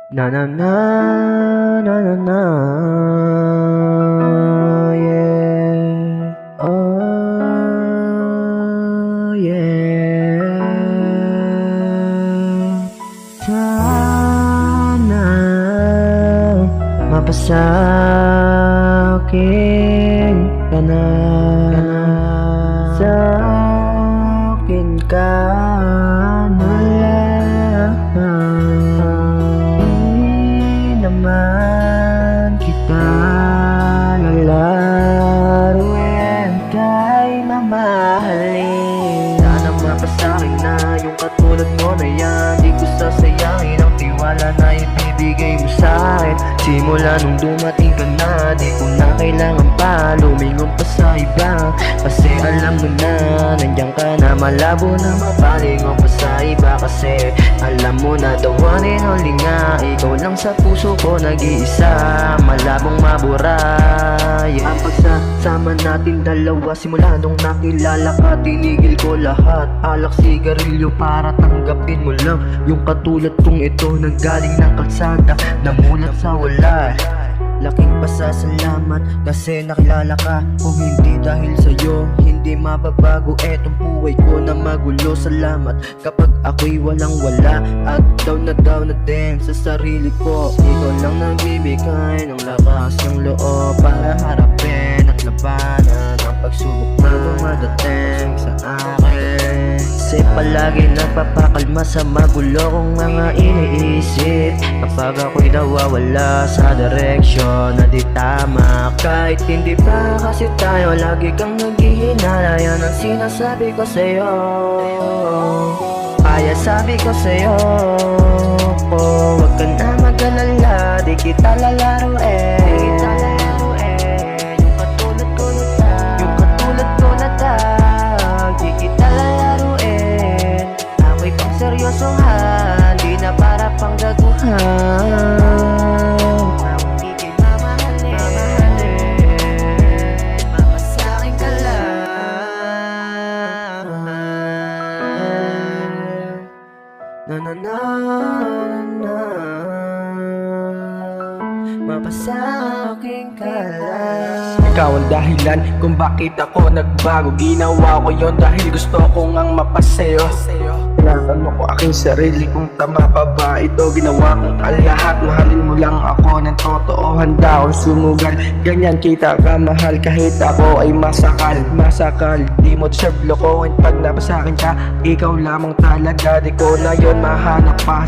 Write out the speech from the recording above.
Na na na na na na, yeah. Oh yeah. Sana mapasakin ka na, sa akin ka na lang. Di naman kita lalaruin, kay mamahalin. Sana mapasakin na yung katulad mo na yan. Di ko sasayangin ang tiwala na ibibigay mo sa'kin. Simula nung dumating ka na, di ko na kailangan pa lumingon pa sa iba. Kasi alam mo na, nandiyan ka na, malabo na mapalingon pa sa iba. Kasi alam mo na, the one and only nga, ikaw lang sa puso ko nag-iisa, malabong mabura, yeah. Ang pagsasama natin dalawa, simula nung nakilala ka, tinigil ko lahat. Alak, sigarilyo para tanggapin mo lang yung katulad kong ito, nanggaling ng kalsada, namulat sa wala. Laking pasasalamat kasi nakilala ka. Kung hindi dahil sa'yo, hindi mababago etong buhay ko na magulo. Salamat kapag ako'y walang wala at down na din sa sarili ko. Ikaw lang nagbibigay ng lakas ng loob para harapin at labanan ang pagsubok na dumadating sa akin. Kasi palagi nagpapakalma sa magulo kong mga iniisip kapag ako'y nawawala sa direksyon na di tama. Kahit hindi pa kasi tayo, lagi kang naghihinala, yan ang sinasabi ko sa'yo. Kaya sabi ko sa'yo, huwag ka na mag-alala, di kita lalaruin. Yung katulad ko na tag, di kita lalaruin. Ako'y pang seryosohan, di na para pang gaguhan. Na na na na, mapasakin ka lang. Ikaw ang dahilan kung bakit ako nagbago. Ginawa ko yon dahil gusto ko ngang mapasayo. Tinatanong ko aking sarili kung tama pa ba ito. Ginawa kong ang lahat, mahalin mo lang ako ng totoo. Handa akong sumugal, ganyan kita kamahal. Kahit ako ay masakal, di mo deserve lokohin. Pag napasakin ka, ikaw lamang talaga, di ko na yon mahanap pa.